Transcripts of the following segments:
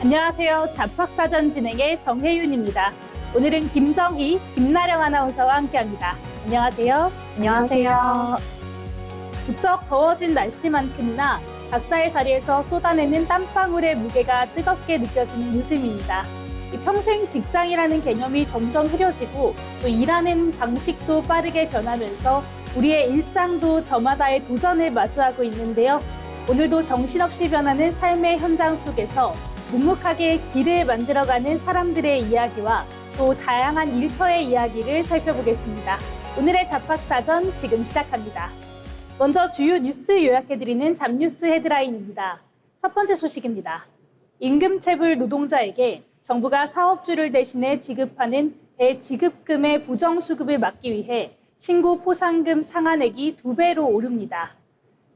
안녕하세요. 잡학사전 진행의 정혜윤입니다. 오늘은 김정희, 김나령 아나운서와 함께합니다. 안녕하세요. 안녕하세요. 부쩍 더워진 날씨만큼이나 각자의 자리에서 쏟아내는 땀방울의 무게가 뜨겁게 느껴지는 요즘입니다. 이 평생 직장이라는 개념이 점점 흐려지고 또 일하는 방식도 빠르게 변하면서 우리의 일상도 저마다의 도전을 마주하고 있는데요. 오늘도 정신없이 변하는 삶의 현장 속에서 묵묵하게 길을 만들어가는 사람들의 이야기와 또 다양한 일터의 이야기를 살펴보겠습니다. 오늘의 잡학사전 지금 시작합니다. 먼저 주요 뉴스 요약해드리는 잡뉴스 헤드라인입니다. 첫 번째 소식입니다. 임금체불 노동자에게 정부가 사업주를 대신해 지급하는 대지급금의 부정수급을 막기 위해 신고 포상금 상한액이 2배로 오릅니다.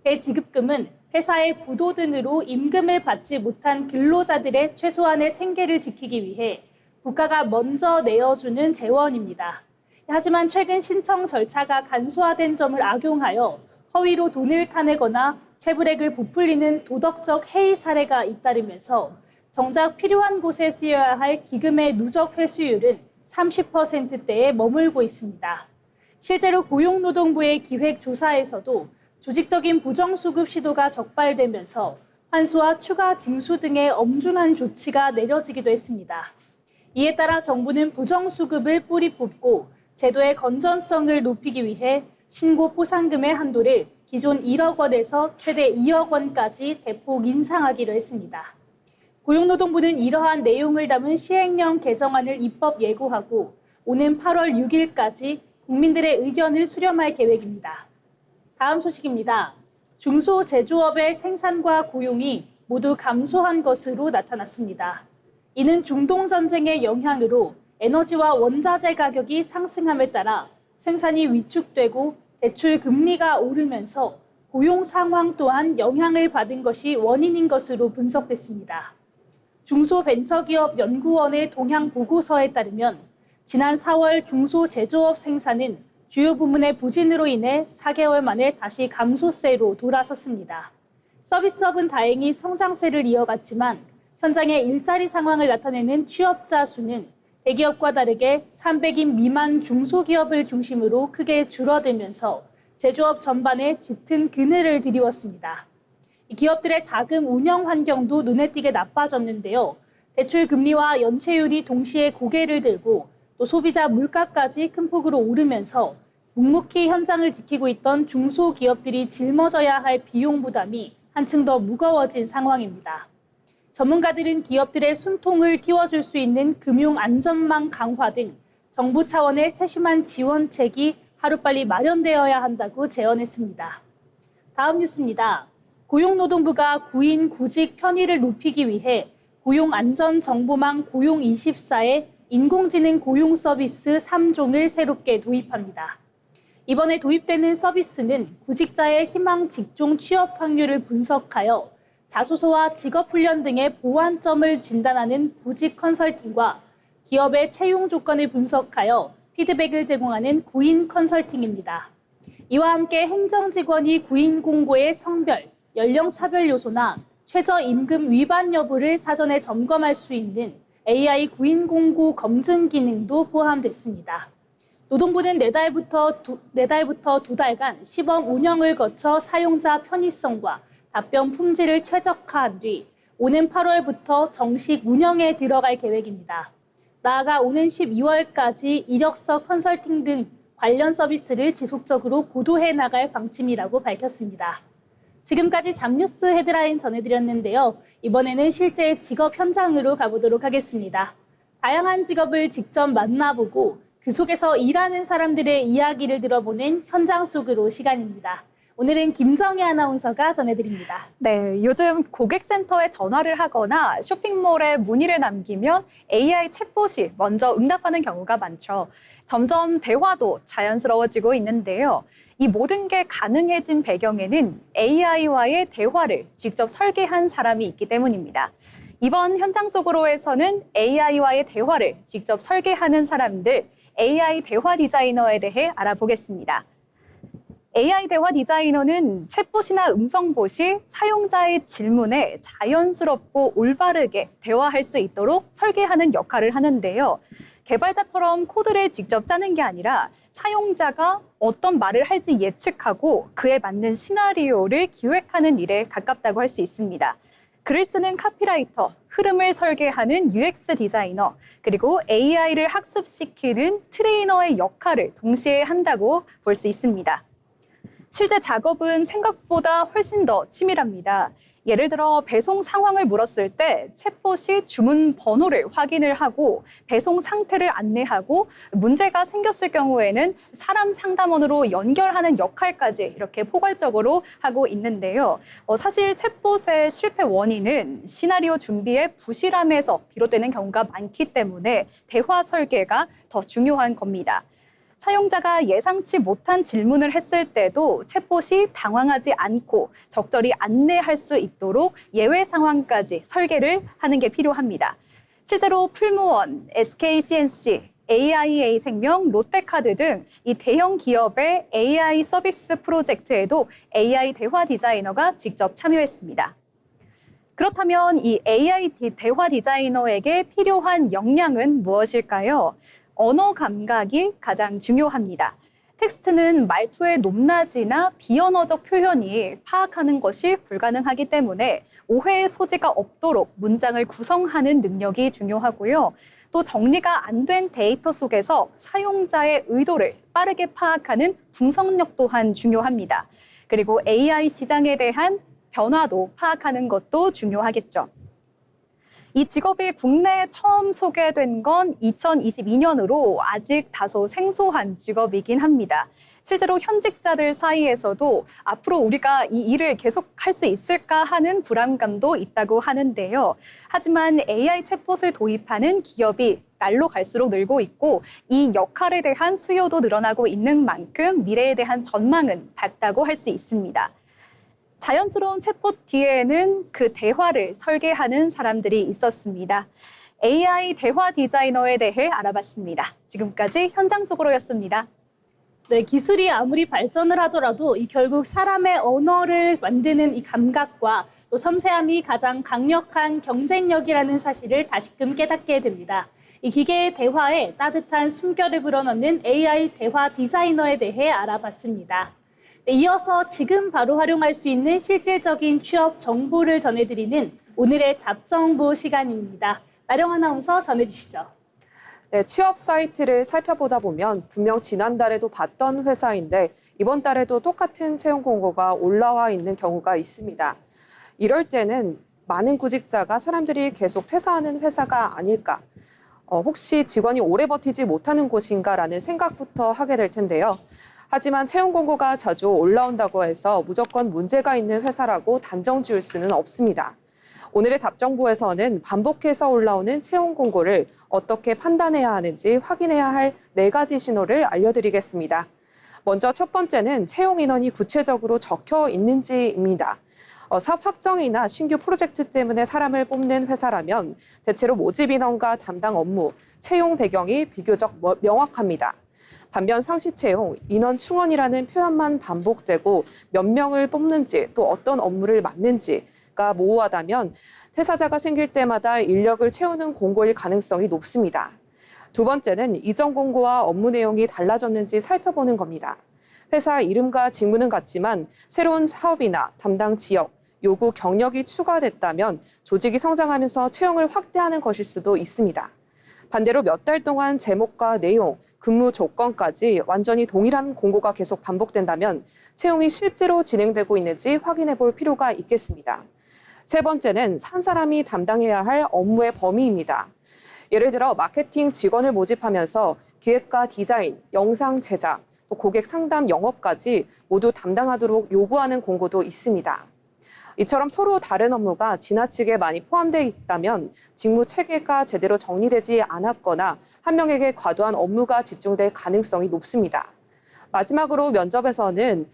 대지급금은 회사의 부도 등으로 임금을 받지 못한 근로자들의 최소한의 생계를 지키기 위해 국가가 먼저 내어주는 재원입니다. 하지만 최근 신청 절차가 간소화된 점을 악용하여 허위로 돈을 타내거나 체불액을 부풀리는 도덕적 해이 사례가 잇따르면서 정작 필요한 곳에 쓰여야 할 기금의 누적 회수율은 30%대에 머물고 있습니다. 실제로 고용노동부의 기획조사에서도 조직적인 부정수급 시도가 적발되면서 환수와 추가 징수 등의 엄중한 조치가 내려지기도 했습니다. 이에 따라 정부는 부정수급을 뿌리 뽑고 제도의 건전성을 높이기 위해 신고 포상금의 한도를 기존 1억 원에서 최대 2억 원까지 대폭 인상하기로 했습니다. 고용노동부는 이러한 내용을 담은 시행령 개정안을 입법 예고하고 오는 8월 6일까지 국민들의 의견을 수렴할 계획입니다. 다음 소식입니다. 중소제조업의 생산과 고용이 모두 감소한 것으로 나타났습니다. 이는 중동전쟁의 영향으로 에너지와 원자재 가격이 상승함에 따라 생산이 위축되고 대출 금리가 오르면서 고용 상황 또한 영향을 받은 것이 원인인 것으로 분석됐습니다. 중소벤처기업연구원의 동향 보고서에 따르면 지난 4월 중소제조업 생산은 주요 부문의 부진으로 인해 4개월 만에 다시 감소세로 돌아섰습니다. 서비스업은 다행히 성장세를 이어갔지만 현장의 일자리 상황을 나타내는 취업자 수는 대기업과 다르게 300인 미만 중소기업을 중심으로 크게 줄어들면서 제조업 전반에 짙은 그늘을 드리웠습니다. 기업들의 자금 운영 환경도 눈에 띄게 나빠졌는데요. 대출 금리와 연체율이 동시에 고개를 들고 또 소비자 물가까지 큰 폭으로 오르면서 묵묵히 현장을 지키고 있던 중소기업들이 짊어져야 할 비용 부담이 한층 더 무거워진 상황입니다. 전문가들은 기업들의 숨통을 틔워줄 수 있는 금융 안전망 강화 등 정부 차원의 세심한 지원책이 하루빨리 마련되어야 한다고 제언했습니다. 다음 뉴스입니다. 고용노동부가 구인 구직 편의를 높이기 위해 고용안전정보망 고용24에 인공지능 고용 서비스 3종을 새롭게 도입합니다. 이번에 도입되는 서비스는 구직자의 희망 직종 취업 확률을 분석하여 자소서와 직업훈련 등의 보완점을 진단하는 구직 컨설팅과 기업의 채용 조건을 분석하여 피드백을 제공하는 구인 컨설팅입니다. 이와 함께 행정직원이 구인 공고의 성별, 연령 차별 요소나 최저임금 위반 여부를 사전에 점검할 수 있는 AI 구인 공고 검증 기능도 포함됐습니다. 노동부는 내달부터 2달간 시범 운영을 거쳐 사용자 편의성과 답변 품질을 최적화한 뒤 오는 8월부터 정식 운영에 들어갈 계획입니다. 나아가 오는 12월까지 이력서 컨설팅 등 관련 서비스를 지속적으로 고도해 나갈 방침이라고 밝혔습니다. 지금까지 잡뉴스 헤드라인 전해드렸는데요. 이번에는 실제 직업 현장으로 가보도록 하겠습니다. 다양한 직업을 직접 만나보고 그 속에서 일하는 사람들의 이야기를 들어보는 현장 속으로 시간입니다. 오늘은 김정희 아나운서가 전해드립니다. 네, 요즘 고객센터에 전화를 하거나 쇼핑몰에 문의를 남기면 AI 챗봇이 먼저 응답하는 경우가 많죠. 점점 대화도 자연스러워지고 있는데요. 이 모든 게 가능해진 배경에는 AI와의 대화를 직접 설계한 사람이 있기 때문입니다. 이번 현장 속으로에서는 AI와의 대화를 직접 설계하는 사람들, AI 대화 디자이너에 대해 알아보겠습니다. AI 대화 디자이너는 챗봇이나 음성봇이 사용자의 질문에 자연스럽고 올바르게 대화할 수 있도록 설계하는 역할을 하는데요. 개발자처럼 코드를 직접 짜는 게 아니라 사용자가 어떤 말을 할지 예측하고 그에 맞는 시나리오를 기획하는 일에 가깝다고 할 수 있습니다. 글을 쓰는 카피라이터, 흐름을 설계하는 UX 디자이너, 그리고 AI를 학습시키는 트레이너의 역할을 동시에 한다고 볼 수 있습니다. 실제 작업은 생각보다 훨씬 더 치밀합니다. 예를 들어 배송 상황을 물었을 때 챗봇이 주문 번호를 확인을 하고 배송 상태를 안내하고 문제가 생겼을 경우에는 사람 상담원으로 연결하는 역할까지 이렇게 포괄적으로 하고 있는데요. 사실 챗봇의 실패 원인은 시나리오 준비의 부실함에서 비롯되는 경우가 많기 때문에 대화 설계가 더 중요한 겁니다. 사용자가 예상치 못한 질문을 했을 때도 챗봇이 당황하지 않고 적절히 안내할 수 있도록 예외 상황까지 설계를 하는 게 필요합니다. 실제로 풀무원, SKCNC, AIA 생명, 롯데카드 등 이 대형 기업의 AI 서비스 프로젝트에도 AI 대화 디자이너가 직접 참여했습니다. 그렇다면 이 AI 대화 디자이너에게 필요한 역량은 무엇일까요? 언어 감각이 가장 중요합니다. 텍스트는 말투의 높낮이나 비언어적 표현이 파악하는 것이 불가능하기 때문에 오해의 소지가 없도록 문장을 구성하는 능력이 중요하고요. 또 정리가 안 된 데이터 속에서 사용자의 의도를 빠르게 파악하는 분석력 또한 중요합니다. 그리고 AI 시장에 대한 변화도 파악하는 것도 중요하겠죠. 이 직업이 국내에 처음 소개된 건 2022년으로 아직 다소 생소한 직업이긴 합니다. 실제로 현직자들 사이에서도 앞으로 우리가 이 일을 계속할 수 있을까 하는 불안감도 있다고 하는데요. 하지만 AI 챗봇을 도입하는 기업이 날로 갈수록 늘고 있고 이 역할에 대한 수요도 늘어나고 있는 만큼 미래에 대한 전망은 밝다고 할 수 있습니다. 자연스러운 챗봇 뒤에는 그 대화를 설계하는 사람들이 있었습니다. AI 대화 디자이너에 대해 알아봤습니다. 지금까지 현장 속으로였습니다. 네, 기술이 아무리 발전을 하더라도 이 결국 사람의 언어를 만드는 이 감각과 또 섬세함이 가장 강력한 경쟁력이라는 사실을 다시금 깨닫게 됩니다. 이 기계의 대화에 따뜻한 숨결을 불어넣는 AI 대화 디자이너에 대해 알아봤습니다. 네, 이어서 지금 바로 활용할 수 있는 실질적인 취업 정보를 전해드리는 오늘의 잡정보 시간입니다. 나령 아나운서 전해주시죠. 네, 취업 사이트를 살펴보다 보면 분명 지난달에도 봤던 회사인데 이번 달에도 똑같은 채용 공고가 올라와 있는 경우가 있습니다. 이럴 때는 많은 구직자가 사람들이 계속 퇴사하는 회사가 아닐까, 혹시 직원이 오래 버티지 못하는 곳인가라는 생각부터 하게 될 텐데요. 하지만 채용 공고가 자주 올라온다고 해서 무조건 문제가 있는 회사라고 단정 지을 수는 없습니다. 오늘의 잡정보에서는 반복해서 올라오는 채용 공고를 어떻게 판단해야 하는지 확인해야 할 4가지 신호를 알려드리겠습니다. 먼저 첫 번째는 채용 인원이 구체적으로 적혀 있는지입니다. 사업 확정이나 신규 프로젝트 때문에 사람을 뽑는 회사라면 대체로 모집 인원과 담당 업무, 채용 배경이 비교적 명확합니다. 반면 상시 채용, 인원 충원이라는 표현만 반복되고 몇 명을 뽑는지 또 어떤 업무를 맡는지가 모호하다면 퇴사자가 생길 때마다 인력을 채우는 공고일 가능성이 높습니다. 두 번째는 이전 공고와 업무 내용이 달라졌는지 살펴보는 겁니다. 회사 이름과 직무는 같지만 새로운 사업이나 담당 지역, 요구 경력이 추가됐다면 조직이 성장하면서 채용을 확대하는 것일 수도 있습니다. 반대로 몇 달 동안 제목과 내용, 근무 조건까지 완전히 동일한 공고가 계속 반복된다면 채용이 실제로 진행되고 있는지 확인해 볼 필요가 있겠습니다. 세 번째는 한 사람이 담당해야 할 업무의 범위입니다. 예를 들어 마케팅 직원을 모집하면서 기획과 디자인, 영상 제작, 또 고객 상담 영업까지 모두 담당하도록 요구하는 공고도 있습니다. 이처럼 서로 다른 업무가 지나치게 많이 포함되어 있다면 직무 체계가 제대로 정리되지 않았거나 한 명에게 과도한 업무가 집중될 가능성이 높습니다. 마지막으로 면접에서는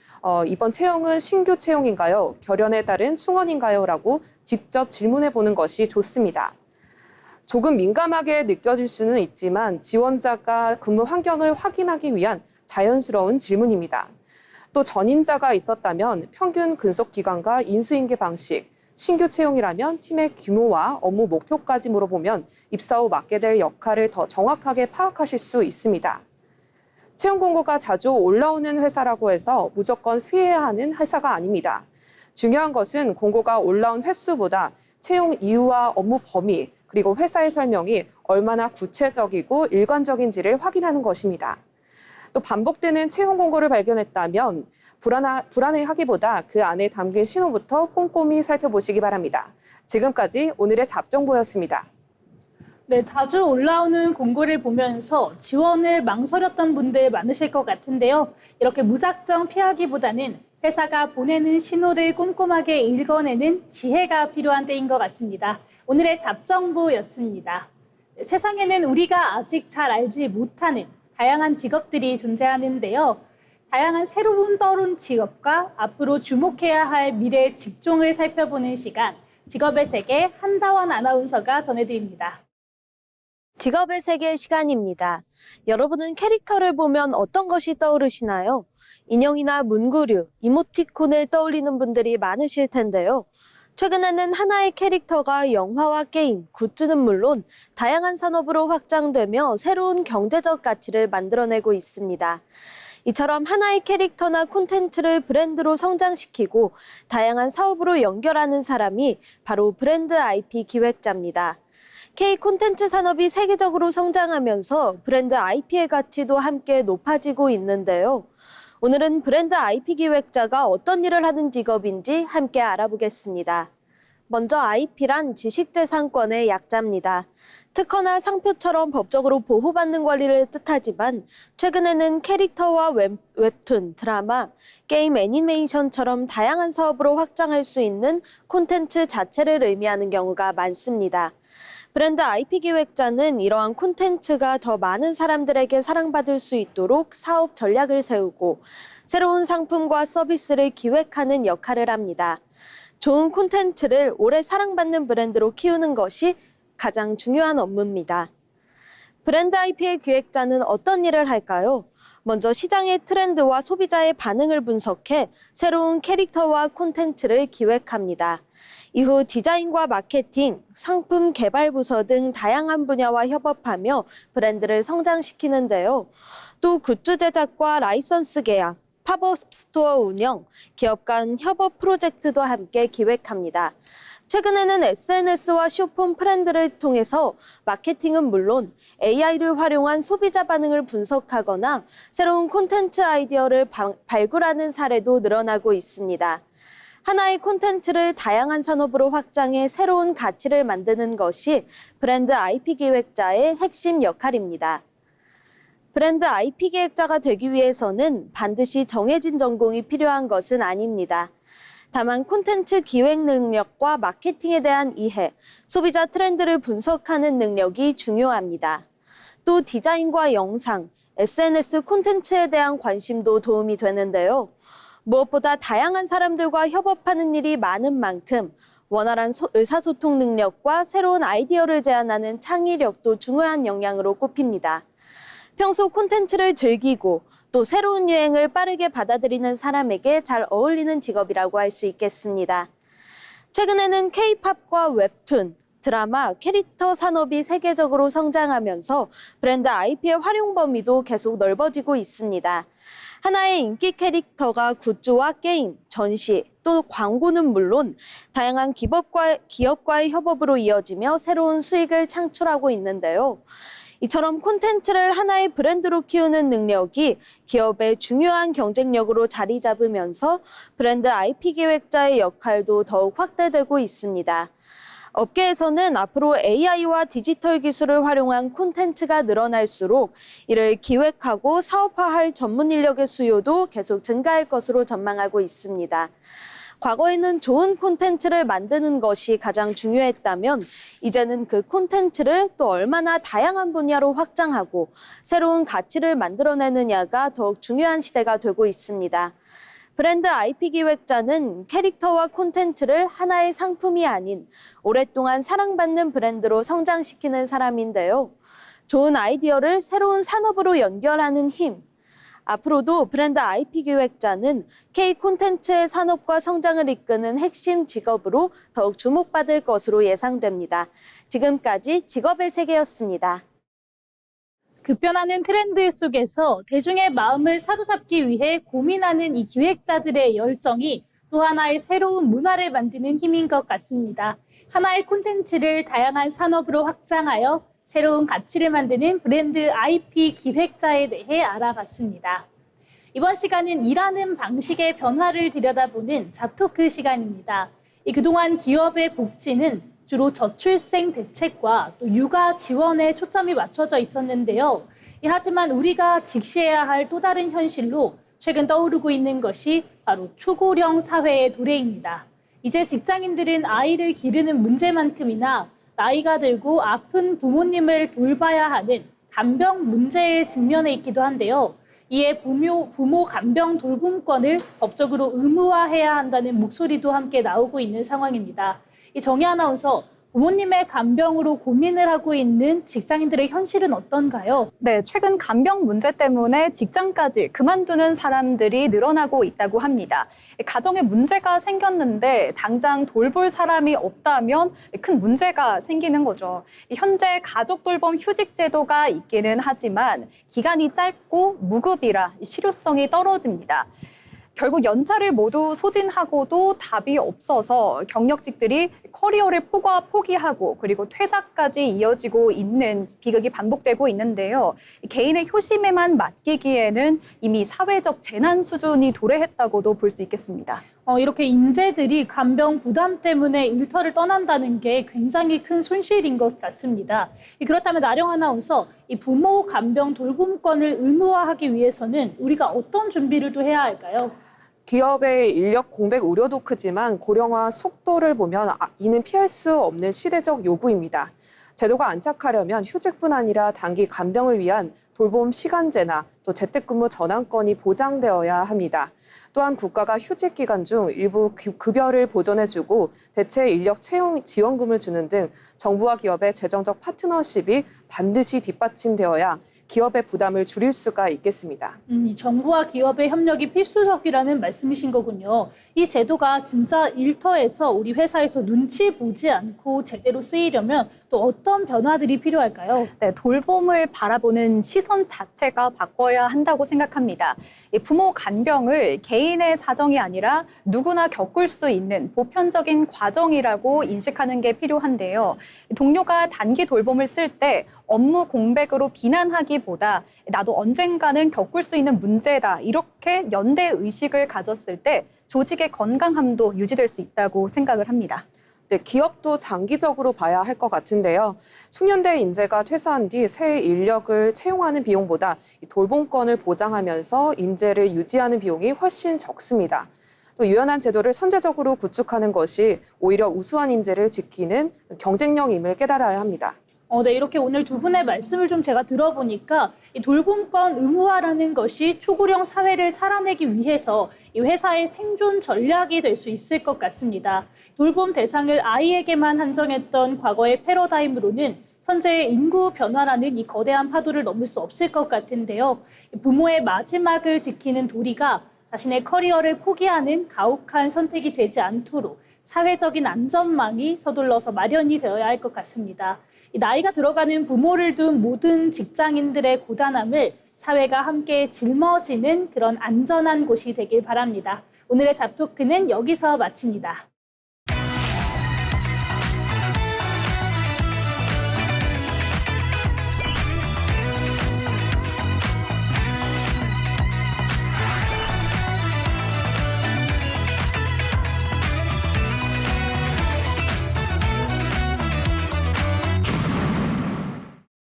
이번 채용은 신규 채용인가요? 결연에 따른 충원인가요? 라고 직접 질문해 보는 것이 좋습니다. 조금 민감하게 느껴질 수는 있지만 지원자가 근무 환경을 확인하기 위한 자연스러운 질문입니다. 또 전임자가 있었다면 평균 근속 기간과 인수인계 방식, 신규 채용이라면 팀의 규모와 업무 목표까지 물어보면 입사 후 맡게 될 역할을 더 정확하게 파악하실 수 있습니다. 채용 공고가 자주 올라오는 회사라고 해서 무조건 피해야 하는 회사가 아닙니다. 중요한 것은 공고가 올라온 횟수보다 채용 이유와 업무 범위, 그리고 회사의 설명이 얼마나 구체적이고 일관적인지를 확인하는 것입니다. 또 반복되는 채용 공고를 발견했다면 불안해하기보다 그 안에 담긴 신호부터 꼼꼼히 살펴보시기 바랍니다. 지금까지 오늘의 잡정보였습니다. 네, 자주 올라오는 공고를 보면서 지원을 망설였던 분들 많으실 것 같은데요. 이렇게 무작정 피하기보다는 회사가 보내는 신호를 꼼꼼하게 읽어내는 지혜가 필요한 때인 것 같습니다. 오늘의 잡정보였습니다. 세상에는 우리가 아직 잘 알지 못하는 다양한 직업들이 존재하는데요. 다양한 새로운 떠오른 직업과 앞으로 주목해야 할 미래 직종을 살펴보는 시간, 직업의 세계 한다원 아나운서가 전해드립니다. 직업의 세계 시간입니다. 여러분은 캐릭터를 보면 어떤 것이 떠오르시나요? 인형이나 문구류, 이모티콘을 떠올리는 분들이 많으실 텐데요. 최근에는 하나의 캐릭터가 영화와 게임, 굿즈는 물론 다양한 산업으로 확장되며 새로운 경제적 가치를 만들어내고 있습니다. 이처럼 하나의 캐릭터나 콘텐츠를 브랜드로 성장시키고 다양한 사업으로 연결하는 사람이 바로 브랜드 IP 기획자입니다. K 콘텐츠 산업이 세계적으로 성장하면서 브랜드 IP의 가치도 함께 높아지고 있는데요. 오늘은 브랜드 IP 기획자가 어떤 일을 하는 직업인지 함께 알아보겠습니다. 먼저 IP란 지식재산권의 약자입니다. 특허나 상표처럼 법적으로 보호받는 권리를 뜻하지만 최근에는 캐릭터와 웹툰, 드라마, 게임 애니메이션처럼 다양한 사업으로 확장할 수 있는 콘텐츠 자체를 의미하는 경우가 많습니다. 브랜드 IP 기획자는 이러한 콘텐츠가 더 많은 사람들에게 사랑받을 수 있도록 사업 전략을 세우고 새로운 상품과 서비스를 기획하는 역할을 합니다. 좋은 콘텐츠를 오래 사랑받는 브랜드로 키우는 것이 가장 중요한 업무입니다. 브랜드 IP의 기획자는 어떤 일을 할까요? 먼저 시장의 트렌드와 소비자의 반응을 분석해 새로운 캐릭터와 콘텐츠를 기획합니다. 이후 디자인과 마케팅, 상품 개발 부서 등 다양한 분야와 협업하며 브랜드를 성장시키는데요. 또 굿즈 제작과 라이선스 계약, 팝업 스토어 운영, 기업 간 협업 프로젝트도 함께 기획합니다. 최근에는 SNS와 쇼폼 트렌드를 통해서 마케팅은 물론 AI를 활용한 소비자 반응을 분석하거나 새로운 콘텐츠 아이디어를 발굴하는 사례도 늘어나고 있습니다. 하나의 콘텐츠를 다양한 산업으로 확장해 새로운 가치를 만드는 것이 브랜드 IP 기획자의 핵심 역할입니다. 브랜드 IP 기획자가 되기 위해서는 반드시 정해진 전공이 필요한 것은 아닙니다. 다만 콘텐츠 기획 능력과 마케팅에 대한 이해, 소비자 트렌드를 분석하는 능력이 중요합니다. 또 디자인과 영상, SNS 콘텐츠에 대한 관심도 도움이 되는데요. 무엇보다 다양한 사람들과 협업하는 일이 많은 만큼 원활한 의사소통 능력과 새로운 아이디어를 제안하는 창의력도 중요한 역량으로 꼽힙니다. 평소 콘텐츠를 즐기고 또 새로운 유행을 빠르게 받아들이는 사람에게 잘 어울리는 직업이라고 할 수 있겠습니다. 최근에는 K-팝과 웹툰, 드라마, 캐릭터 산업이 세계적으로 성장하면서 브랜드 IP의 활용 범위도 계속 넓어지고 있습니다. 하나의 인기 캐릭터가 굿즈와 게임, 전시, 또 광고는 물론 다양한 기업과의 협업으로 이어지며 새로운 수익을 창출하고 있는데요. 이처럼 콘텐츠를 하나의 브랜드로 키우는 능력이 기업의 중요한 경쟁력으로 자리 잡으면서 브랜드 IP 기획자의 역할도 더욱 확대되고 있습니다. 업계에서는 앞으로 AI와 디지털 기술을 활용한 콘텐츠가 늘어날수록 이를 기획하고 사업화할 전문 인력의 수요도 계속 증가할 것으로 전망하고 있습니다. 과거에는 좋은 콘텐츠를 만드는 것이 가장 중요했다면 이제는 그 콘텐츠를 또 얼마나 다양한 분야로 확장하고 새로운 가치를 만들어내느냐가 더욱 중요한 시대가 되고 있습니다. 브랜드 IP 기획자는 캐릭터와 콘텐츠를 하나의 상품이 아닌 오랫동안 사랑받는 브랜드로 성장시키는 사람인데요. 좋은 아이디어를 새로운 산업으로 연결하는 힘, 앞으로도 브랜드 IP 기획자는 K 콘텐츠의 산업과 성장을 이끄는 핵심 직업으로 더욱 주목받을 것으로 예상됩니다. 지금까지 직업의 세계였습니다. 급변하는 트렌드 속에서 대중의 마음을 사로잡기 위해 고민하는 이 기획자들의 열정이 또 하나의 새로운 문화를 만드는 힘인 것 같습니다. 하나의 콘텐츠를 다양한 산업으로 확장하여 새로운 가치를 만드는 브랜드 IP 기획자에 대해 알아봤습니다. 이번 시간은 일하는 방식의 변화를 들여다보는 잡토크 시간입니다. 그동안 기업의 복지는 주로 저출생 대책과 또 육아 지원에 초점이 맞춰져 있었는데요. 하지만 우리가 직시해야 할 또 다른 현실로 최근 떠오르고 있는 것이 바로 초고령 사회의 도래입니다. 이제 직장인들은 아이를 기르는 문제만큼이나 나이가 들고 아픈 부모님을 돌봐야 하는 간병 문제에 직면해 있기도 한데요. 이에 부모 간병 돌봄권을 법적으로 의무화해야 한다는 목소리도 함께 나오고 있는 상황입니다. 정희 아나운서, 부모님의 간병으로 고민을 하고 있는 직장인들의 현실은 어떤가요? 네, 최근 간병 문제 때문에 직장까지 그만두는 사람들이 늘어나고 있다고 합니다. 가정에 문제가 생겼는데 당장 돌볼 사람이 없다면 큰 문제가 생기는 거죠. 현재 가족 돌봄 휴직 제도가 있기는 하지만 기간이 짧고 무급이라 실효성이 떨어집니다. 결국 연차를 모두 소진하고도 답이 없어서 경력직들이 커리어를 포기하고 그리고 퇴사까지 이어지고 있는 비극이 반복되고 있는데요. 개인의 효심에만 맡기기에는 이미 사회적 재난 수준이 도래했다고도 볼 수 있겠습니다. 이렇게 인재들이 간병 부담 때문에 일터를 떠난다는 게 굉장히 큰 손실인 것 같습니다. 그렇다면 나령 아나운서, 이 부모 간병 돌봄권을 의무화하기 위해서는 우리가 어떤 준비를 또 해야 할까요? 기업의 인력 공백 우려도 크지만 고령화 속도를 보면 이는 피할 수 없는 시대적 요구입니다. 제도가 안착하려면 휴직뿐 아니라 단기 간병을 위한 돌봄 시간제나 또 재택근무 전환권이 보장되어야 합니다. 또한 국가가 휴직 기간 중 일부 급여를 보전해주고 대체 인력 채용 지원금을 주는 등 정부와 기업의 재정적 파트너십이 반드시 뒷받침되어야 기업의 부담을 줄일 수가 있겠습니다. 이 정부와 기업의 협력이 필수적이라는 말씀이신 거군요. 이 제도가 진짜 일터에서 우리 회사에서 눈치 보지 않고 제대로 쓰이려면 또 어떤 변화들이 필요할까요? 네, 돌봄을 바라보는 시선 자체가 바꿔야 한다고 생각합니다. 부모 간병을 개인의 사정이 아니라 누구나 겪을 수 있는 보편적인 과정이라고 인식하는 게 필요한데요. 동료가 단기 돌봄을 쓸 때 업무 공백으로 비난하기보다 나도 언젠가는 겪을 수 있는 문제다, 이렇게 연대 의식을 가졌을 때 조직의 건강함도 유지될 수 있다고 생각을 합니다. 네, 기업도 장기적으로 봐야 할 것 같은데요. 숙련대 인재가 퇴사한 뒤 새 인력을 채용하는 비용보다 돌봄권을 보장하면서 인재를 유지하는 비용이 훨씬 적습니다. 또 유연한 제도를 선제적으로 구축하는 것이 오히려 우수한 인재를 지키는 경쟁력임을 깨달아야 합니다. 네, 이렇게 오늘 두 분의 말씀을 좀 제가 들어보니까 이 돌봄권 의무화라는 것이 초고령 사회를 살아내기 위해서 이 회사의 생존 전략이 될 수 있을 것 같습니다. 돌봄 대상을 아이에게만 한정했던 과거의 패러다임으로는 현재의 인구 변화라는 이 거대한 파도를 넘을 수 없을 것 같은데요. 부모의 마지막을 지키는 도리가 자신의 커리어를 포기하는 가혹한 선택이 되지 않도록 사회적인 안전망이 서둘러서 마련이 되어야 할 것 같습니다. 나이가 들어가는 부모를 둔 모든 직장인들의 고단함을 사회가 함께 짊어지는 그런 안전한 곳이 되길 바랍니다. 오늘의 잡토크는 여기서 마칩니다.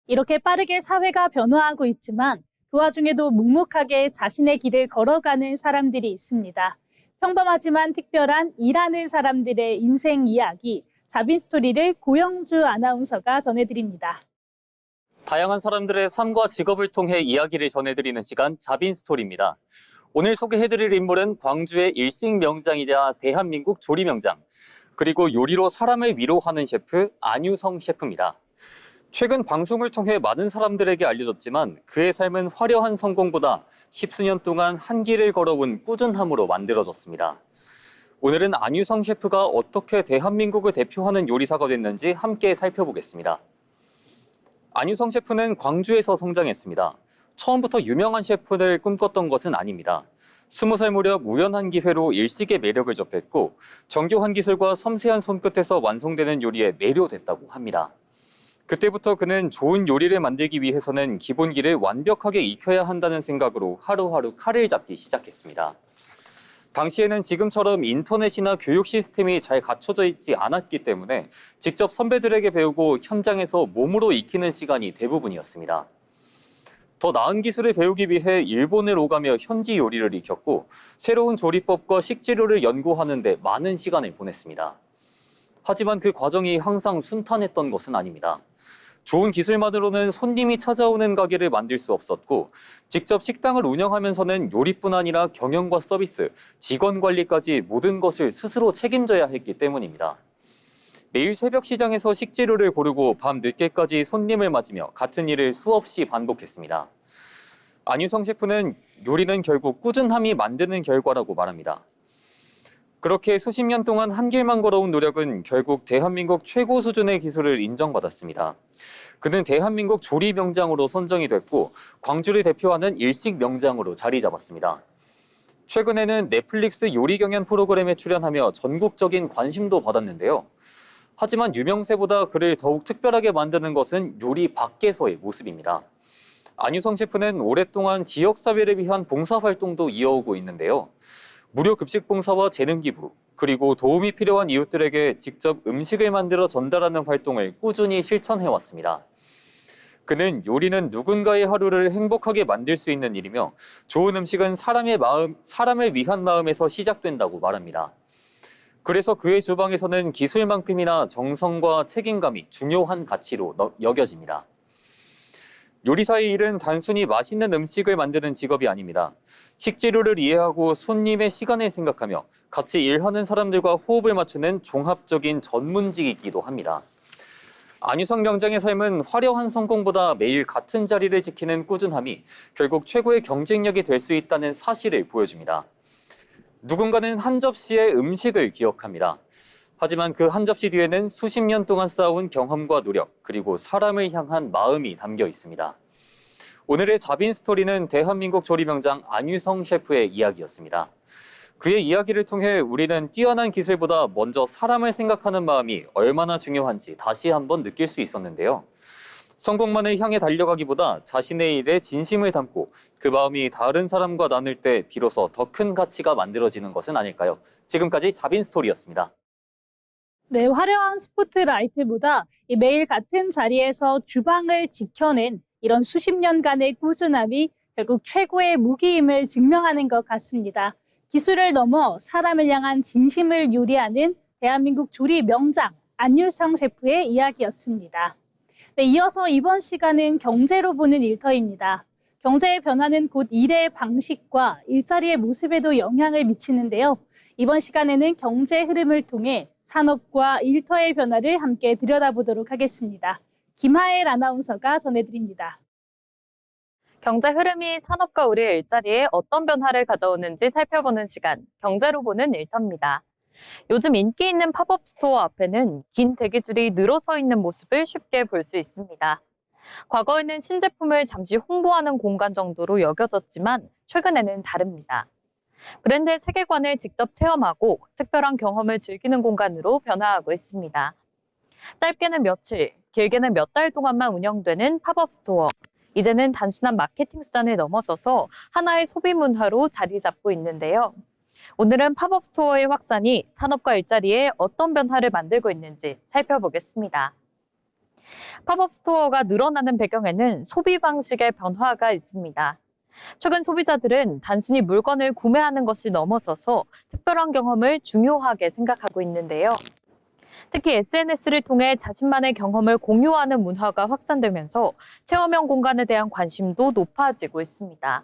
이렇게 빠르게 사회가 변화하고 있지만 그 와중에도 묵묵하게 자신의 길을 걸어가는 사람들이 있습니다. 평범하지만 특별한 일하는 사람들의 인생 이야기, 자빈 스토리를 고영주 아나운서가 전해드립니다. 다양한 사람들의 삶과 직업을 통해 이야기를 전해드리는 시간 자빈 스토리입니다. 오늘 소개해드릴 인물은 광주의 일식 명장이자 대한민국 조리 명장, 그리고 요리로 사람을 위로하는 셰프 안유성 셰프입니다. 최근 방송을 통해 많은 사람들에게 알려졌지만 그의 삶은 화려한 성공보다 십수년 동안 한 길을 걸어온 꾸준함으로 만들어졌습니다. 오늘은 안유성 셰프가 어떻게 대한민국을 대표하는 요리사가 됐는지 함께 살펴보겠습니다. 안유성 셰프는 광주에서 성장했습니다. 처음부터 유명한 셰프를 꿈꿨던 것은 아닙니다. 20살 무렵 우연한 기회로 일식의 매력을 접했고 정교한 기술과 섬세한 손끝에서 완성되는 요리에 매료됐다고 합니다. 그때부터 그는 좋은 요리를 만들기 위해서는 기본기를 완벽하게 익혀야 한다는 생각으로 하루하루 칼을 잡기 시작했습니다. 당시에는 지금처럼 인터넷이나 교육 시스템이 잘 갖춰져 있지 않았기 때문에 직접 선배들에게 배우고 현장에서 몸으로 익히는 시간이 대부분이었습니다. 더 나은 기술을 배우기 위해 일본을 오가며 현지 요리를 익혔고 새로운 조리법과 식재료를 연구하는 데 많은 시간을 보냈습니다. 하지만 그 과정이 항상 순탄했던 것은 아닙니다. 좋은 기술만으로는 손님이 찾아오는 가게를 만들 수 없었고 직접 식당을 운영하면서는 요리뿐 아니라 경영과 서비스, 직원 관리까지 모든 것을 스스로 책임져야 했기 때문입니다. 매일 새벽 시장에서 식재료를 고르고 밤 늦게까지 손님을 맞으며 같은 일을 수없이 반복했습니다. 안유성 셰프는 요리는 결국 꾸준함이 만드는 결과라고 말합니다. 그렇게 수십 년 동안 한 길만 걸어온 노력은 결국 대한민국 최고 수준의 기술을 인정받았습니다. 그는 대한민국 조리 명장으로 선정이 됐고 광주를 대표하는 일식 명장으로 자리 잡았습니다. 최근에는 넷플릭스 요리 경연 프로그램에 출연하며 전국적인 관심도 받았는데요. 하지만 유명세보다 그를 더욱 특별하게 만드는 것은 요리 밖에서의 모습입니다. 안유성 셰프는 오랫동안 지역사회를 위한 봉사활동도 이어오고 있는데요. 무료 급식 봉사와 재능 기부, 그리고 도움이 필요한 이웃들에게 직접 음식을 만들어 전달하는 활동을 꾸준히 실천해왔습니다. 그는 요리는 누군가의 하루를 행복하게 만들 수 있는 일이며 좋은 음식은 사람을 위한 마음에서 시작된다고 말합니다. 그래서 그의 주방에서는 기술만큼이나 정성과 책임감이 중요한 가치로 여겨집니다. 요리사의 일은 단순히 맛있는 음식을 만드는 직업이 아닙니다. 식재료를 이해하고 손님의 시간을 생각하며 같이 일하는 사람들과 호흡을 맞추는 종합적인 전문직이기도 합니다. 안유성 명장의 삶은 화려한 성공보다 매일 같은 자리를 지키는 꾸준함이 결국 최고의 경쟁력이 될 수 있다는 사실을 보여줍니다. 누군가는 한 접시의 음식을 기억합니다. 하지만 그 한 접시 뒤에는 수십 년 동안 쌓아온 경험과 노력, 그리고 사람을 향한 마음이 담겨 있습니다. 오늘의 자빈 스토리는 대한민국 조리 명장 안유성 셰프의 이야기였습니다. 그의 이야기를 통해 우리는 뛰어난 기술보다 먼저 사람을 생각하는 마음이 얼마나 중요한지 다시 한번 느낄 수 있었는데요. 성공만을 향해 달려가기보다 자신의 일에 진심을 담고 그 마음이 다른 사람과 나눌 때 비로소 더 큰 가치가 만들어지는 것은 아닐까요? 지금까지 자빈 스토리였습니다. 네, 화려한 스포트라이트보다 매일 같은 자리에서 주방을 지켜낸 이런 수십 년간의 꾸준함이 결국 최고의 무기임을 증명하는 것 같습니다. 기술을 넘어 사람을 향한 진심을 요리하는 대한민국 조리 명장 안유성 셰프의 이야기였습니다. 네, 이어서 이번 시간은 경제로 보는 일터입니다. 경제의 변화는 곧 일의 방식과 일자리의 모습에도 영향을 미치는데요. 이번 시간에는 경제 흐름을 통해 산업과 일터의 변화를 함께 들여다보도록 하겠습니다. 김하엘 아나운서가 전해드립니다. 경제 흐름이 산업과 우리의 일자리에 어떤 변화를 가져오는지 살펴보는 시간, 경제로 보는 일터입니다. 요즘 인기 있는 팝업 스토어 앞에는 긴 대기줄이 늘어서 있는 모습을 쉽게 볼 수 있습니다. 과거에는 신제품을 잠시 홍보하는 공간 정도로 여겨졌지만 최근에는 다릅니다. 브랜드의 세계관을 직접 체험하고 특별한 경험을 즐기는 공간으로 변화하고 있습니다. 짧게는 며칠, 길게는 몇 달 동안만 운영되는 팝업 스토어. 이제는 단순한 마케팅 수단을 넘어서서 하나의 소비 문화로 자리 잡고 있는데요. 오늘은 팝업 스토어의 확산이 산업과 일자리에 어떤 변화를 만들고 있는지 살펴보겠습니다. 팝업 스토어가 늘어나는 배경에는 소비 방식의 변화가 있습니다. 최근 소비자들은 단순히 물건을 구매하는 것이 넘어서서 특별한 경험을 중요하게 생각하고 있는데요. 특히 SNS를 통해 자신만의 경험을 공유하는 문화가 확산되면서 체험형 공간에 대한 관심도 높아지고 있습니다.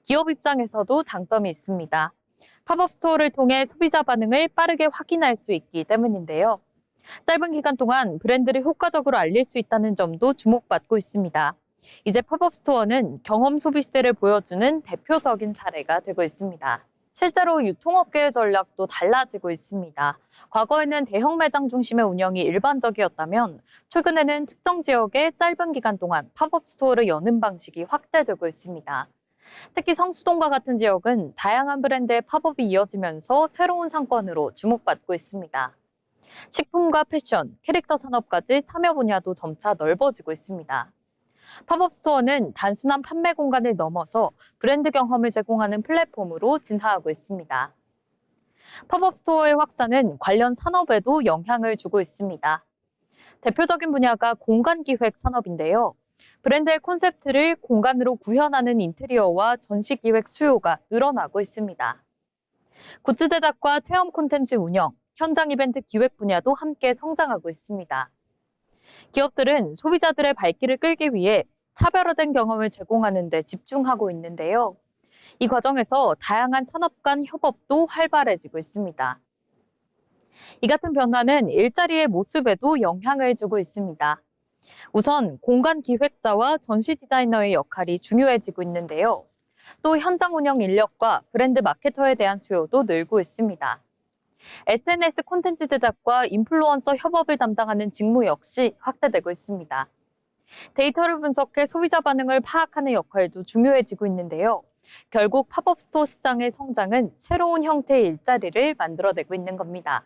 기업 입장에서도 장점이 있습니다. 팝업 스토어를 통해 소비자 반응을 빠르게 확인할 수 있기 때문인데요. 짧은 기간 동안 브랜드를 효과적으로 알릴 수 있다는 점도 주목받고 있습니다. 이제 팝업 스토어는 경험 소비 시대를 보여주는 대표적인 사례가 되고 있습니다. 실제로 유통업계의 전략도 달라지고 있습니다. 과거에는 대형 매장 중심의 운영이 일반적이었다면 최근에는 특정 지역에 짧은 기간 동안 팝업 스토어를 여는 방식이 확대되고 있습니다. 특히 성수동과 같은 지역은 다양한 브랜드의 팝업이 이어지면서 새로운 상권으로 주목받고 있습니다. 식품과 패션, 캐릭터 산업까지 참여 분야도 점차 넓어지고 있습니다. 팝업 스토어는 단순한 판매 공간을 넘어서 브랜드 경험을 제공하는 플랫폼으로 진화하고 있습니다. 팝업 스토어의 확산은 관련 산업에도 영향을 주고 있습니다. 대표적인 분야가 공간 기획 산업인데요. 브랜드의 콘셉트를 공간으로 구현하는 인테리어와 전시 기획 수요가 늘어나고 있습니다. 굿즈 제작과 체험 콘텐츠 운영, 현장 이벤트 기획 분야도 함께 성장하고 있습니다. 기업들은 소비자들의 발길을 끌기 위해 차별화된 경험을 제공하는 데 집중하고 있는데요. 이 과정에서 다양한 산업 간 협업도 활발해지고 있습니다. 이 같은 변화는 일자리의 모습에도 영향을 주고 있습니다. 우선 공간 기획자와 전시 디자이너의 역할이 중요해지고 있는데요. 또 현장 운영 인력과 브랜드 마케터에 대한 수요도 늘고 있습니다. SNS 콘텐츠 제작과 인플루언서 협업을 담당하는 직무 역시 확대되고 있습니다. 데이터를 분석해 소비자 반응을 파악하는 역할도 중요해지고 있는데요. 결국 팝업 스토어 시장의 성장은 새로운 형태의 일자리를 만들어내고 있는 겁니다.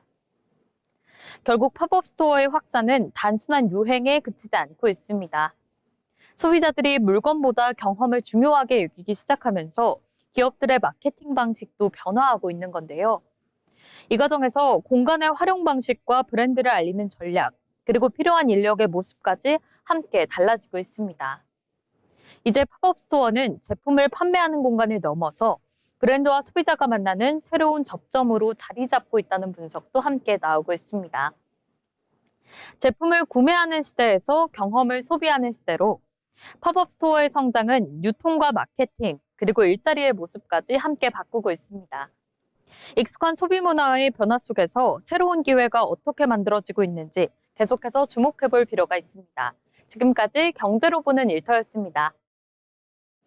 결국 팝업 스토어의 확산은 단순한 유행에 그치지 않고 있습니다. 소비자들이 물건보다 경험을 중요하게 여기기 시작하면서 기업들의 마케팅 방식도 변화하고 있는 건데요. 이 과정에서 공간의 활용 방식과 브랜드를 알리는 전략, 그리고 필요한 인력의 모습까지 함께 달라지고 있습니다. 이제 팝업 스토어는 제품을 판매하는 공간을 넘어서 브랜드와 소비자가 만나는 새로운 접점으로 자리 잡고 있다는 분석도 함께 나오고 있습니다. 제품을 구매하는 시대에서 경험을 소비하는 시대로 팝업 스토어의 성장은 유통과 마케팅, 그리고 일자리의 모습까지 함께 바꾸고 있습니다. 익숙한 소비 문화의 변화 속에서 새로운 기회가 어떻게 만들어지고 있는지 계속해서 주목해볼 필요가 있습니다. 지금까지 경제로 보는 일터였습니다.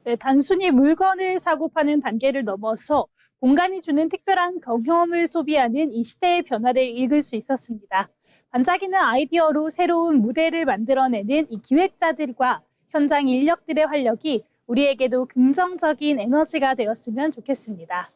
네, 단순히 물건을 사고 파는 단계를 넘어서 공간이 주는 특별한 경험을 소비하는 이 시대의 변화를 읽을 수 있었습니다. 반짝이는 아이디어로 새로운 무대를 만들어내는 이 기획자들과 현장 인력들의 활력이 우리에게도 긍정적인 에너지가 되었으면 좋겠습니다.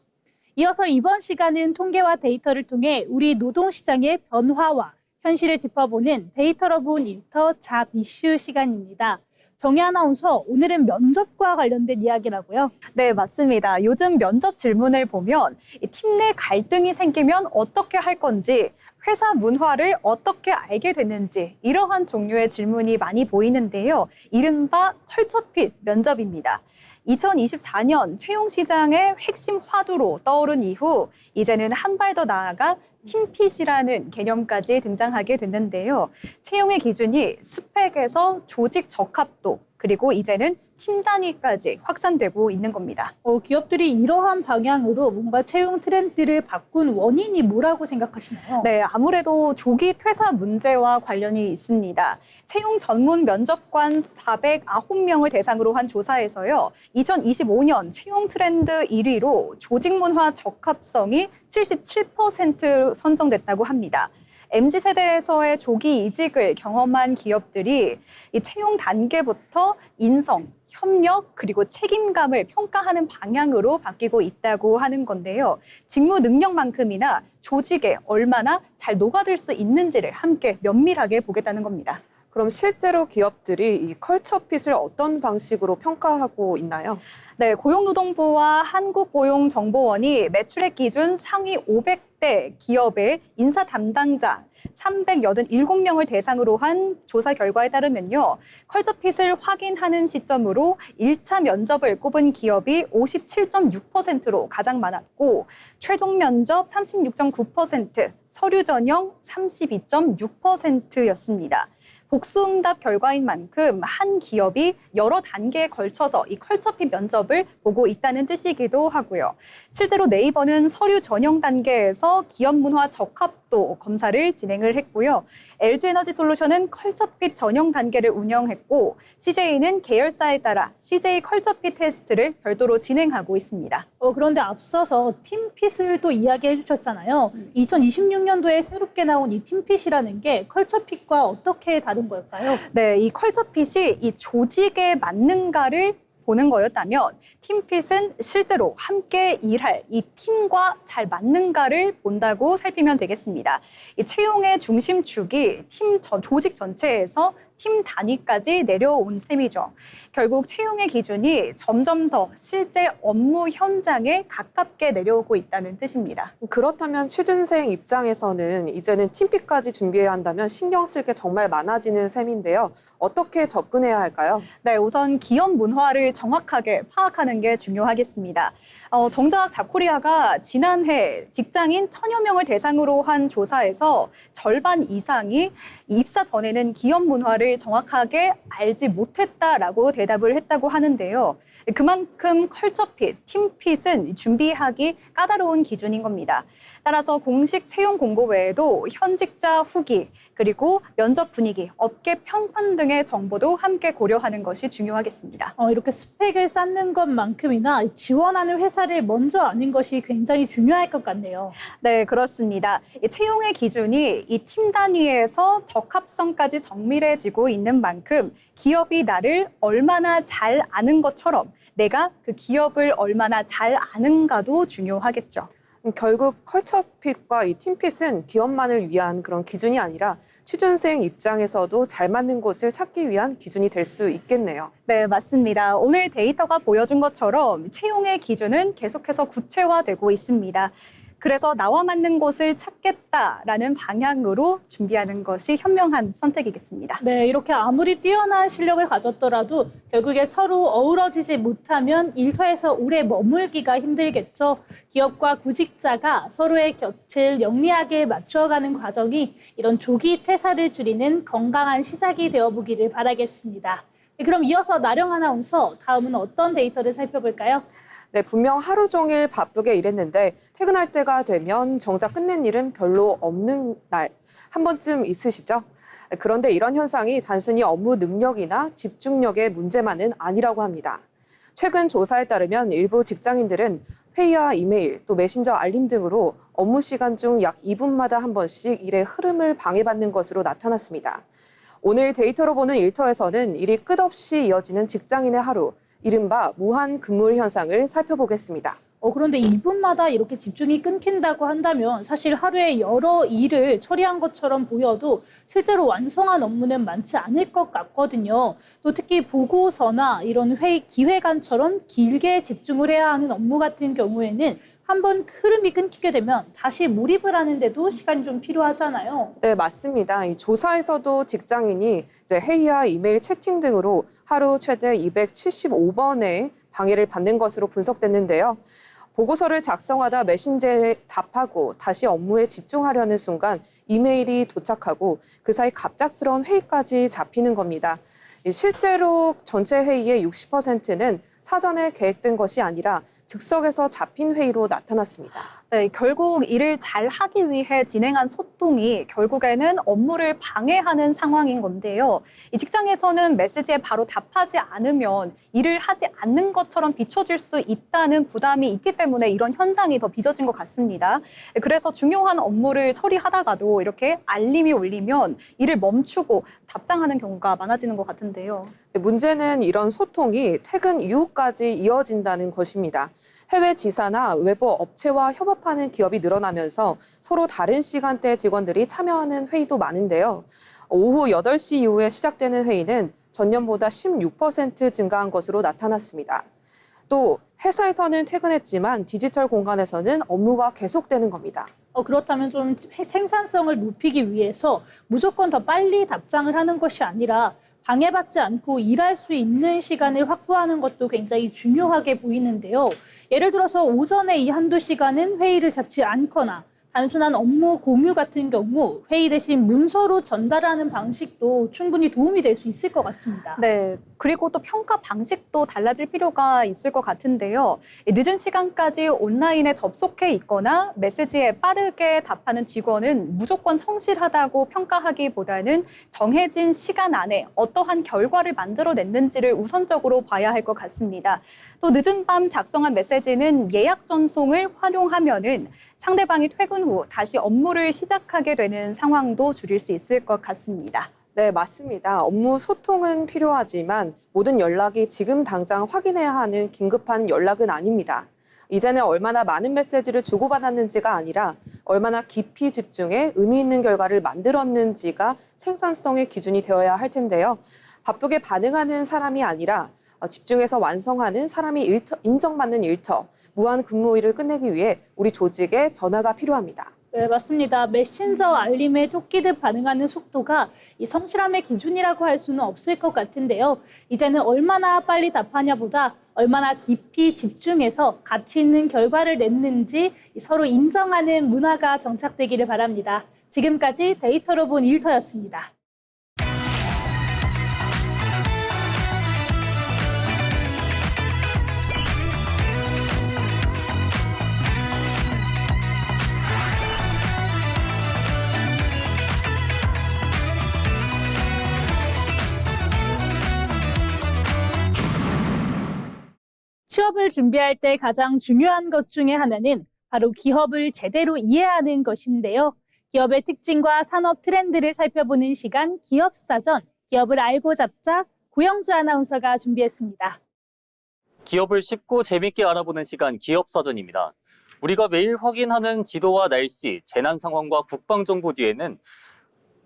이어서 이번 시간은 통계와 데이터를 통해 우리 노동시장의 변화와 현실을 짚어보는 데이터로 본 일터 잡 이슈 시간입니다. 정혜 아나운서, 오늘은 면접과 관련된 이야기라고요? 네, 맞습니다. 요즘 면접 질문을 보면 팀 내 갈등이 생기면 어떻게 할 건지, 회사 문화를 어떻게 알게 됐는지 이러한 종류의 질문이 많이 보이는데요. 이른바 컬처핏 면접입니다. 2024년 채용 시장의 핵심 화두로 떠오른 이후 이제는 한 발 더 나아가 팀핏이라는 개념까지 등장하게 됐는데요. 채용의 기준이 스펙에서 조직 적합도, 그리고 이제는 팀 단위까지 확산되고 있는 겁니다. 기업들이 이러한 방향으로 뭔가 채용 트렌드를 바꾼 원인이 뭐라고 생각하시나요? 네, 아무래도 조기 퇴사 문제와 관련이 있습니다. 채용 전문 면접관 409명을 대상으로 한 조사에서요. 2025년 채용 트렌드 1위로 조직 문화 적합성이 77% 선정됐다고 합니다. MZ세대에서의 조기 이직을 경험한 기업들이 이 채용 단계부터 인성, 협력, 그리고 책임감을 평가하는 방향으로 바뀌고 있다고 하는 건데요. 직무 능력만큼이나 조직에 얼마나 잘 녹아들 수 있는지를 함께 면밀하게 보겠다는 겁니다. 그럼 실제로 기업들이 이 컬처핏을 어떤 방식으로 평가하고 있나요? 네, 고용노동부와 한국고용정보원이 매출액 기준 상위 500대 기업의 인사 담당자 387명을 대상으로 한 조사 결과에 따르면요. 컬처핏을 확인하는 시점으로 1차 면접을 꼽은 기업이 57.6%로 가장 많았고 최종 면접 36.9%, 서류 전형 32.6%였습니다. 복수응답 결과인 만큼 한 기업이 여러 단계에 걸쳐서 이 컬처핏 면접을 보고 있다는 뜻이기도 하고요. 실제로 네이버는 서류 전형 단계에서 기업 문화 적합도 검사를 진행을 했고요. LG에너지솔루션은 컬처핏 전형 단계를 운영했고 CJ는 계열사에 따라 CJ 컬처핏 테스트를 별도로 진행하고 있습니다. 그런데 앞서서 팀핏을 또 이야기해 주셨잖아요. 2026년도에 새롭게 나온 이 팀핏이라는 게 컬처핏과 어떻게 다른 걸까요? 네, 이 컬처핏이 이 조직에 맞는가를 보는 거였다면 팀핏은 실제로 함께 일할 이 팀과 잘 맞는가를 본다고 살피면 되겠습니다. 이 채용의 중심축이 조직 전체에서 팀 단위까지 내려온 셈이죠. 결국 채용의 기준이 점점 더 실제 업무 현장에 가깝게 내려오고 있다는 뜻입니다. 그렇다면 취준생 입장에서는 이제는 팀핏까지 준비해야 한다면 신경 쓸 게 정말 많아지는 셈인데요. 어떻게 접근해야 할까요? 네, 우선 기업 문화를 정확하게 파악하는 게 중요하겠습니다. 정작 잡코리아가 지난해 직장인 1,000여 명을 대상으로 한 조사에서 절반 이상이 입사 전에는 기업 문화를 정확하게 알지 못했다라고 대답을 했다고 하는데요. 그만큼 컬처핏, 팀핏은 준비하기 까다로운 기준인 겁니다. 따라서 공식 채용 공고 외에도 현직자 후기, 그리고 면접 분위기, 업계 평판 등의 정보도 함께 고려하는 것이 중요하겠습니다. 이렇게 스펙을 쌓는 것만큼이나 지원하는 회사를 먼저 아는 것이 굉장히 중요할 것 같네요. 네, 그렇습니다. 이 채용의 기준이 이 팀 단위에서 적합성까지 정밀해지고 있는 만큼 기업이 나를 얼마나 잘 아는 것처럼 내가 그 기업을 얼마나 잘 아는가도 중요하겠죠. 결국 컬처핏과 이 팀핏은 기업만을 위한 그런 기준이 아니라 취준생 입장에서도 잘 맞는 곳을 찾기 위한 기준이 될 수 있겠네요. 네, 맞습니다. 오늘 데이터가 보여준 것처럼 채용의 기준은 계속해서 구체화되고 있습니다. 그래서 나와 맞는 곳을 찾겠다라는 방향으로 준비하는 것이 현명한 선택이겠습니다. 네, 이렇게 아무리 뛰어난 실력을 가졌더라도 결국에 서로 어우러지지 못하면 일터에서 오래 머물기가 힘들겠죠. 기업과 구직자가 서로의 곁을 영리하게 맞추어가는 과정이 이런 조기 퇴사를 줄이는 건강한 시작이 되어보기를 바라겠습니다. 네, 그럼 이어서 나령 아나운서, 다음은 어떤 데이터를 살펴볼까요? 네, 분명 하루 종일 바쁘게 일했는데 퇴근할 때가 되면 정작 끝낸 일은 별로 없는 날 한 번쯤 있으시죠? 그런데 이런 현상이 단순히 업무 능력이나 집중력의 문제만은 아니라고 합니다. 최근 조사에 따르면 일부 직장인들은 회의와 이메일, 또 메신저 알림 등으로 업무 시간 중 약 2분마다 한 번씩 일의 흐름을 방해받는 것으로 나타났습니다. 오늘 데이터로 보는 일터에서는 일이 끝없이 이어지는 직장인의 하루, 이른바 무한 근무 현상을 살펴보겠습니다. 그런데 2분마다 이렇게 집중이 끊긴다고 한다면 사실 하루에 여러 일을 처리한 것처럼 보여도 실제로 완성한 업무는 많지 않을 것 같거든요. 또 특히 보고서나 이런 회의 기획안처럼 길게 집중을 해야 하는 업무 같은 경우에는 한번 흐름이 끊기게 되면 다시 몰입을 하는데도 시간이 좀 필요하잖아요. 네, 맞습니다. 이 조사에서도 직장인이 이제 회의와 이메일 채팅 등으로 하루 최대 275번의 방해를 받는 것으로 분석됐는데요. 보고서를 작성하다 메신저에 답하고 다시 업무에 집중하려는 순간 이메일이 도착하고 그 사이 갑작스러운 회의까지 잡히는 겁니다. 실제로 전체 회의의 60%는 사전에 계획된 것이 아니라 즉석에서 잡힌 회의로 나타났습니다. 네, 결국 일을 잘 하기 위해 진행한 소통이 결국에는 업무를 방해하는 상황인 건데요. 이 직장에서는 메시지에 바로 답하지 않으면 일을 하지 않는 것처럼 비춰질 수 있다는 부담이 있기 때문에 이런 현상이 더 빚어진 것 같습니다. 그래서 중요한 업무를 처리하다가도 이렇게 알림이 울리면 일을 멈추고 답장하는 경우가 많아지는 것 같은데요. 문제는 이런 소통이 퇴근 이후까지 이어진다는 것입니다. 해외 지사나 외부 업체와 협업하는 기업이 늘어나면서 서로 다른 시간대 직원들이 참여하는 회의도 많은데요. 오후 8시 이후에 시작되는 회의는 전년보다 16% 증가한 것으로 나타났습니다. 또 회사에서는 퇴근했지만 디지털 공간에서는 업무가 계속되는 겁니다. 그렇다면 좀 생산성을 높이기 위해서 무조건 더 빨리 답장을 하는 것이 아니라 방해받지 않고 일할 수 있는 시간을 확보하는 것도 굉장히 중요하게 보이는데요. 예를 들어서 오전에 이 한두 시간은 회의를 잡지 않거나 단순한 업무 공유 같은 경우 회의 대신 문서로 전달하는 방식도 충분히 도움이 될 수 있을 것 같습니다. 네, 그리고 또 평가 방식도 달라질 필요가 있을 것 같은데요. 늦은 시간까지 온라인에 접속해 있거나 메시지에 빠르게 답하는 직원은 무조건 성실하다고 평가하기보다는 정해진 시간 안에 어떠한 결과를 만들어냈는지를 우선적으로 봐야 할 것 같습니다. 또 늦은 밤 작성한 메시지는 예약 전송을 활용하면은 상대방이 퇴근 후 다시 업무를 시작하게 되는 상황도 줄일 수 있을 것 같습니다. 네, 맞습니다. 업무 소통은 필요하지만 모든 연락이 지금 당장 확인해야 하는 긴급한 연락은 아닙니다. 이제는 얼마나 많은 메시지를 주고받았는지가 아니라 얼마나 깊이 집중해 의미 있는 결과를 만들었는지가 생산성의 기준이 되어야 할 텐데요. 바쁘게 반응하는 사람이 아니라 집중해서 완성하는 사람이 인정받는 일터, 무한 근무일을 끝내기 위해 우리 조직에 변화가 필요합니다. 네, 맞습니다. 메신저 알림에 쫓기듯 반응하는 속도가 이 성실함의 기준이라고 할 수는 없을 것 같은데요. 이제는 얼마나 빨리 답하냐보다 얼마나 깊이 집중해서 가치 있는 결과를 냈는지 서로 인정하는 문화가 정착되기를 바랍니다. 지금까지 데이터로 본 일터였습니다. 취업을 준비할 때 가장 중요한 것 중에 하나는 바로 기업을 제대로 이해하는 것인데요. 기업의 특징과 산업 트렌드를 살펴보는 시간 기업사전, 기업을 알고 잡자 고영주 아나운서가 준비했습니다. 기업을 쉽고 재밌게 알아보는 시간 기업사전입니다. 우리가 매일 확인하는 지도와 날씨, 재난 상황과 국방정보 뒤에는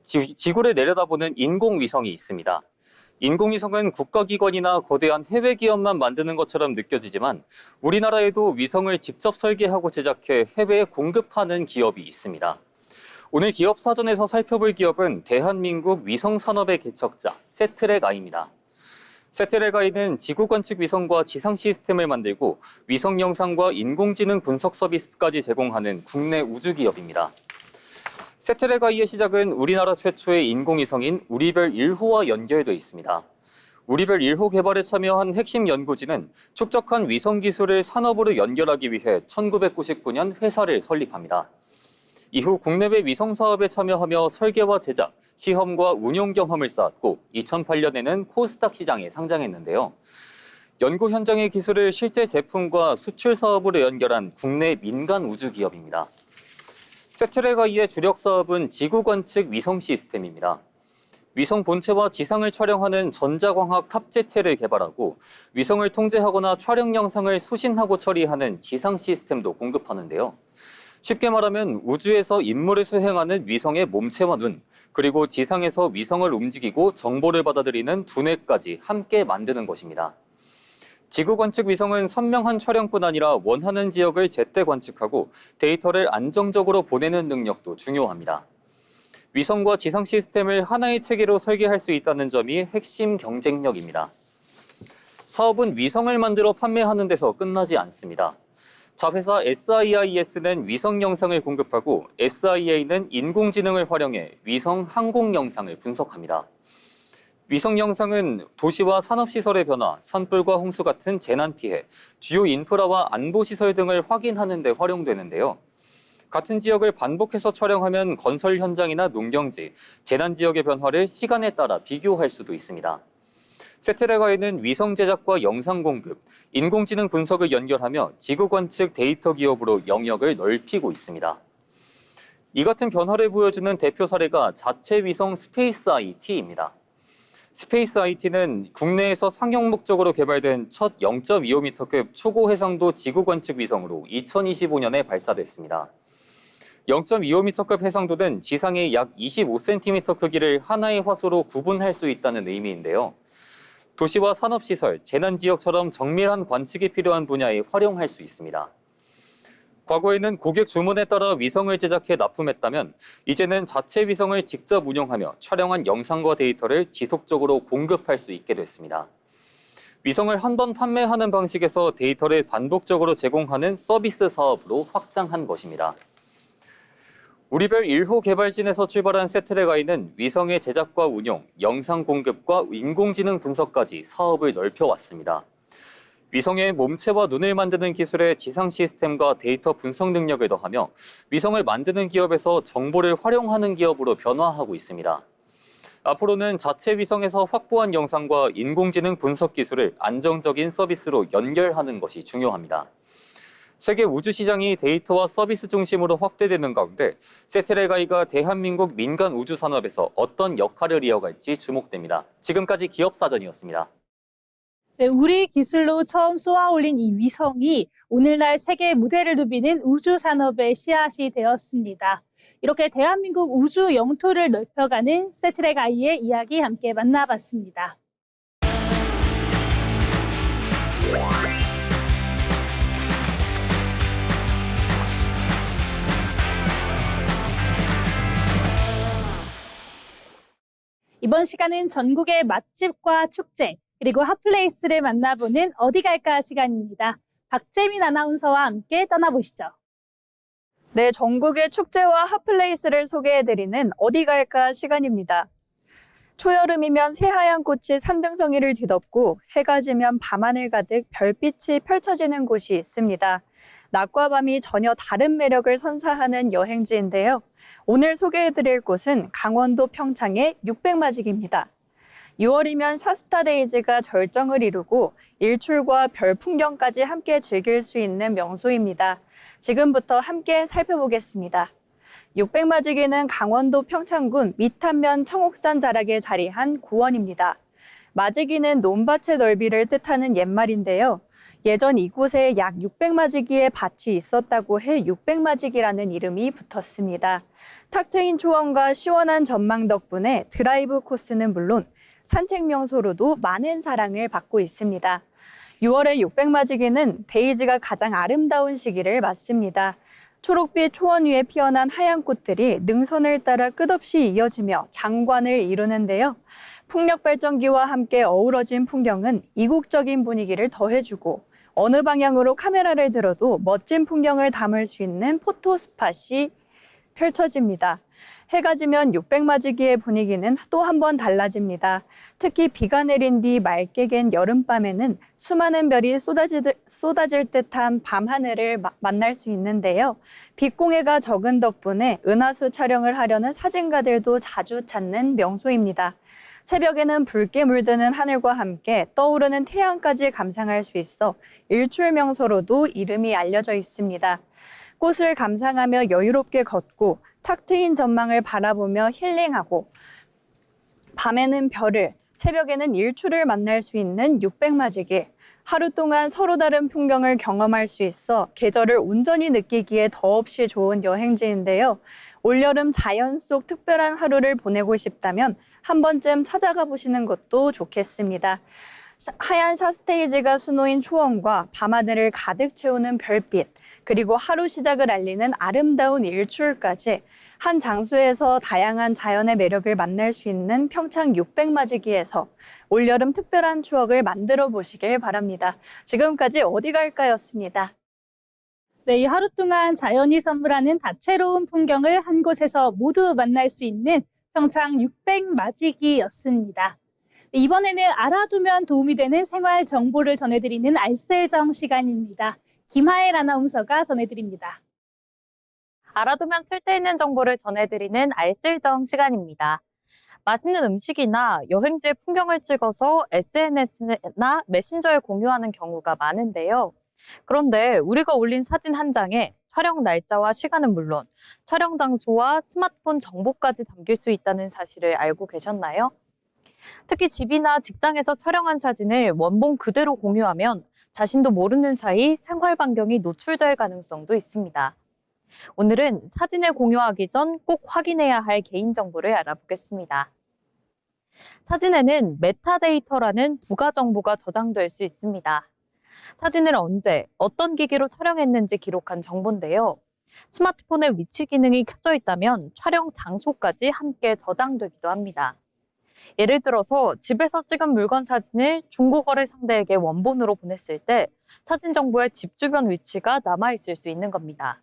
지구를 내려다보는 인공위성이 있습니다. 인공위성은 국가기관이나 거대한 해외 기업만 만드는 것처럼 느껴지지만 우리나라에도 위성을 직접 설계하고 제작해 해외에 공급하는 기업이 있습니다. 오늘 기업사전에서 살펴볼 기업은 대한민국 위성산업의 개척자 세트랙아이입니다. 세트랙아이는 지구관측 위성과 지상 시스템을 만들고 위성 영상과 인공지능 분석 서비스까지 제공하는 국내 우주기업입니다. 세트랙아이의 시작은 우리나라 최초의 인공위성인 우리별 1호와 연결돼 있습니다. 우리별 1호 개발에 참여한 핵심 연구진은 축적한 위성 기술을 산업으로 연결하기 위해 1999년 회사를 설립합니다. 이후 국내외 위성 사업에 참여하며 설계와 제작, 시험과 운용 경험을 쌓았고 2008년에는 코스닥 시장에 상장했는데요. 연구 현장의 기술을 실제 제품과 수출 사업으로 연결한 국내 민간 우주 기업입니다. 세트랙아이의 주력 사업은 지구관측 위성 시스템입니다. 위성 본체와 지상을 촬영하는 전자광학 탑재체를 개발하고 위성을 통제하거나 촬영 영상을 수신하고 처리하는 지상 시스템도 공급하는데요. 쉽게 말하면 우주에서 임무를 수행하는 위성의 몸체와 눈, 그리고 지상에서 위성을 움직이고 정보를 받아들이는 두뇌까지 함께 만드는 것입니다. 지구관측 위성은 선명한 촬영뿐 아니라 원하는 지역을 제때 관측하고 데이터를 안정적으로 보내는 능력도 중요합니다. 위성과 지상 시스템을 하나의 체계로 설계할 수 있다는 점이 핵심 경쟁력입니다. 사업은 위성을 만들어 판매하는 데서 끝나지 않습니다. 자회사 SIIS는 위성 영상을 공급하고 SIA는 인공지능을 활용해 위성 항공 영상을 분석합니다. 위성 영상은 도시와 산업시설의 변화, 산불과 홍수 같은 재난 피해, 주요 인프라와 안보시설 등을 확인하는 데 활용되는데요. 같은 지역을 반복해서 촬영하면 건설 현장이나 농경지, 재난 지역의 변화를 시간에 따라 비교할 수도 있습니다. 세트랙아이는 위성 제작과 영상 공급, 인공지능 분석을 연결하며 지구관측 데이터 기업으로 영역을 넓히고 있습니다. 이 같은 변화를 보여주는 대표 사례가 자체 위성 스페이스 IT입니다. 스페이스 IT는 국내에서 상용 목적으로 개발된 첫 0.25m급 초고 해상도 지구관측 위성으로 2025년에 발사됐습니다. 0.25m급 해상도는 지상의 약 25cm 크기를 하나의 화소로 구분할 수 있다는 의미인데요. 도시와 산업시설, 재난지역처럼 정밀한 관측이 필요한 분야에 활용할 수 있습니다. 과거에는 고객 주문에 따라 위성을 제작해 납품했다면 이제는 자체 위성을 직접 운영하며 촬영한 영상과 데이터를 지속적으로 공급할 수 있게 됐습니다. 위성을 한 번 판매하는 방식에서 데이터를 반복적으로 제공하는 서비스 사업으로 확장한 것입니다. 우리별 1호 개발진에서 출발한 세트랙아이는 위성의 제작과 운용, 영상 공급과 인공지능 분석까지 사업을 넓혀왔습니다. 위성의 몸체와 눈을 만드는 기술의 지상 시스템과 데이터 분석 능력을 더하며 위성을 만드는 기업에서 정보를 활용하는 기업으로 변화하고 있습니다. 앞으로는 자체 위성에서 확보한 영상과 인공지능 분석 기술을 안정적인 서비스로 연결하는 것이 중요합니다. 세계 우주 시장이 데이터와 서비스 중심으로 확대되는 가운데 세트랙아이가 대한민국 민간 우주 산업에서 어떤 역할을 이어갈지 주목됩니다. 지금까지 기업사전이었습니다. 네, 우리 기술로 처음 쏘아 올린 이 위성이 오늘날 세계 무대를 누비는 우주 산업의 씨앗이 되었습니다. 이렇게 대한민국 우주 영토를 넓혀가는 세트랙아이의 이야기 함께 만나봤습니다. 이번 시간은 전국의 맛집과 축제, 그리고 핫플레이스를 만나보는 어디 갈까 시간입니다. 박재민 아나운서와 함께 떠나보시죠. 네, 전국의 축제와 핫플레이스를 소개해드리는 어디 갈까 시간입니다. 초여름이면 새하얀 꽃이 산등성이를 뒤덮고 해가 지면 밤하늘 가득 별빛이 펼쳐지는 곳이 있습니다. 낮과 밤이 전혀 다른 매력을 선사하는 여행지인데요. 오늘 소개해드릴 곳은 강원도 평창의 600마직입니다. 6월이면 샤스타데이즈가 절정을 이루고 일출과 별 풍경까지 함께 즐길 수 있는 명소입니다. 지금부터 함께 살펴보겠습니다. 600마지기는 강원도 평창군 미탄면 청옥산 자락에 자리한 고원입니다. 마지기는 논밭의 넓이를 뜻하는 옛말인데요. 예전 이곳에 약 600마지기의 밭이 있었다고 해 600마지기라는 이름이 붙었습니다. 탁 트인 초원과 시원한 전망 덕분에 드라이브 코스는 물론 산책 명소로도 많은 사랑을 받고 있습니다. 6월의 600마지기는 데이지가 가장 아름다운 시기를 맞습니다. 초록빛 초원 위에 피어난 하얀 꽃들이 능선을 따라 끝없이 이어지며 장관을 이루는데요. 풍력 발전기와 함께 어우러진 풍경은 이국적인 분위기를 더해주고 어느 방향으로 카메라를 들어도 멋진 풍경을 담을 수 있는 포토 스팟이 펼쳐집니다. 해가 지면 600마지기의 분위기는 또 한 번 달라집니다. 특히 비가 내린 뒤 맑게 갠 여름밤에는 수많은 별이 쏟아질 듯한 밤하늘을 만날 수 있는데요. 빛공해가 적은 덕분에 은하수 촬영을 하려는 사진가들도 자주 찾는 명소입니다. 새벽에는 붉게 물드는 하늘과 함께 떠오르는 태양까지 감상할 수 있어 일출 명소로도 이름이 알려져 있습니다. 꽃을 감상하며 여유롭게 걷고 탁 트인 전망을 바라보며 힐링하고 밤에는 별을, 새벽에는 일출을 만날 수 있는 600마지기. 하루 동안 서로 다른 풍경을 경험할 수 있어 계절을 온전히 느끼기에 더없이 좋은 여행지인데요. 올여름 자연 속 특별한 하루를 보내고 싶다면 한 번쯤 찾아가 보시는 것도 좋겠습니다. 하얀 샤스테이지가 수놓인 초원과 밤하늘을 가득 채우는 별빛, 그리고 하루 시작을 알리는 아름다운 일출까지 한 장소에서 다양한 자연의 매력을 만날 수 있는 평창 600마지기에서 올여름 특별한 추억을 만들어 보시길 바랍니다. 지금까지 어디 갈까였습니다. 네, 이 하루 동안 자연이 선물하는 다채로운 풍경을 한 곳에서 모두 만날 수 있는 평창 600마지기였습니다. 이번에는 알아두면 도움이 되는 생활 정보를 전해드리는 알쓸정 시간입니다. 김하엘 아나운서가 전해드립니다. 알아두면 쓸데있는 정보를 전해드리는 알쓸정 시간입니다. 맛있는 음식이나 여행지의 풍경을 찍어서 SNS나 메신저에 공유하는 경우가 많은데요. 그런데 우리가 올린 사진 한 장에 촬영 날짜와 시간은 물론 촬영 장소와 스마트폰 정보까지 담길 수 있다는 사실을 알고 계셨나요? 특히 집이나 직장에서 촬영한 사진을 원본 그대로 공유하면 자신도 모르는 사이 생활 반경이 노출될 가능성도 있습니다. 오늘은 사진을 공유하기 전 꼭 확인해야 할 개인정보를 알아보겠습니다. 사진에는 메타데이터라는 부가 정보가 저장될 수 있습니다. 사진을 언제, 어떤 기기로 촬영했는지 기록한 정보인데요. 스마트폰의 위치 기능이 켜져 있다면 촬영 장소까지 함께 저장되기도 합니다. 예를 들어서 집에서 찍은 물건 사진을 중고거래 상대에게 원본으로 보냈을 때 사진 정보의 집 주변 위치가 남아있을 수 있는 겁니다.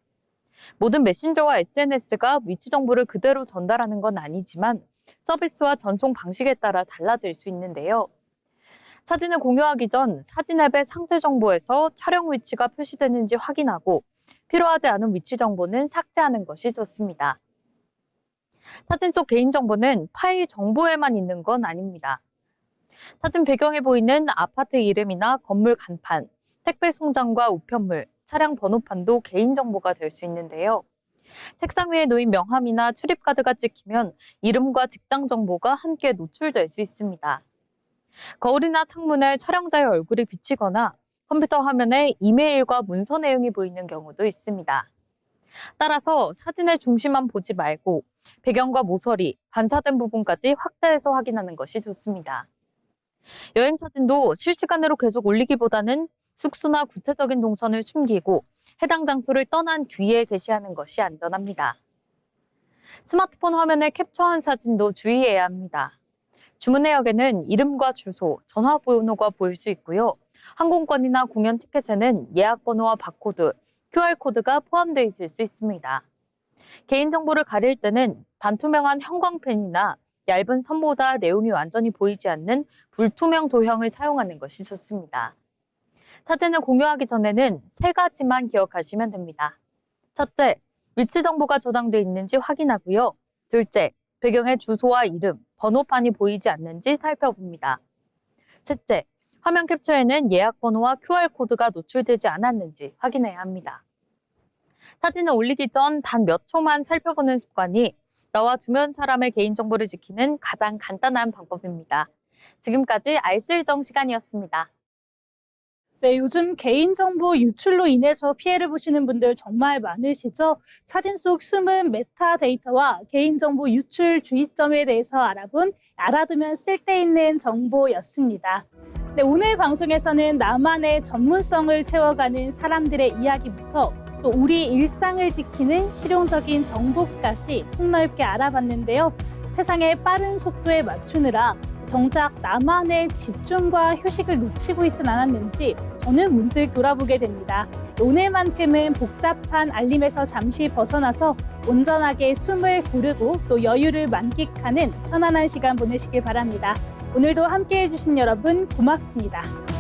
모든 메신저와 SNS가 위치 정보를 그대로 전달하는 건 아니지만 서비스와 전송 방식에 따라 달라질 수 있는데요. 사진을 공유하기 전 사진 앱의 상세 정보에서 촬영 위치가 표시되는지 확인하고 필요하지 않은 위치 정보는 삭제하는 것이 좋습니다. 사진 속 개인정보는 파일 정보에만 있는 건 아닙니다. 사진 배경에 보이는 아파트 이름이나 건물 간판, 택배 송장과 우편물, 차량 번호판도 개인정보가 될 수 있는데요. 책상 위에 놓인 명함이나 출입카드가 찍히면 이름과 직장 정보가 함께 노출될 수 있습니다. 거울이나 창문에 촬영자의 얼굴이 비치거나 컴퓨터 화면에 이메일과 문서 내용이 보이는 경우도 있습니다. 따라서 사진의 중심만 보지 말고 배경과 모서리, 반사된 부분까지 확대해서 확인하는 것이 좋습니다. 여행 사진도 실시간으로 계속 올리기보다는 숙소나 구체적인 동선을 숨기고 해당 장소를 떠난 뒤에 게시하는 것이 안전합니다. 스마트폰 화면에 캡처한 사진도 주의해야 합니다. 주문 내역에는 이름과 주소, 전화번호가 보일 수 있고요. 항공권이나 공연 티켓에는 예약 번호와 바코드, QR코드가 포함되어 있을 수 있습니다. 개인정보를 가릴 때는 반투명한 형광펜이나 얇은 선보다 내용이 완전히 보이지 않는 불투명 도형을 사용하는 것이 좋습니다. 사진을 공유하기 전에는 3가지만 기억하시면 됩니다. 첫째, 위치 정보가 저장돼 있는지 확인하고요. 둘째, 배경의 주소와 이름, 번호판이 보이지 않는지 살펴봅니다. 셋째, 화면 캡처에는 예약 번호와 QR코드가 노출되지 않았는지 확인해야 합니다. 사진을 올리기 전 단 몇 초만 살펴보는 습관이 나와 주변 사람의 개인정보를 지키는 가장 간단한 방법입니다. 지금까지 알쓸정 시간이었습니다. 네, 요즘 개인정보 유출로 인해서 피해를 보시는 분들 정말 많으시죠? 사진 속 숨은 메타데이터와 개인정보 유출 주의점에 대해서 알아두면 쓸데있는 정보였습니다. 네, 오늘 방송에서는 나만의 전문성을 채워가는 사람들의 이야기부터 또 우리 일상을 지키는 실용적인 정보까지 폭넓게 알아봤는데요. 세상의 빠른 속도에 맞추느라 정작 나만의 집중과 휴식을 놓치고 있진 않았는지 저는 문득 돌아보게 됩니다. 오늘만큼은 복잡한 알림에서 잠시 벗어나서 온전하게 숨을 고르고 또 여유를 만끽하는 편안한 시간 보내시길 바랍니다. 오늘도 함께해 주신 여러분 고맙습니다.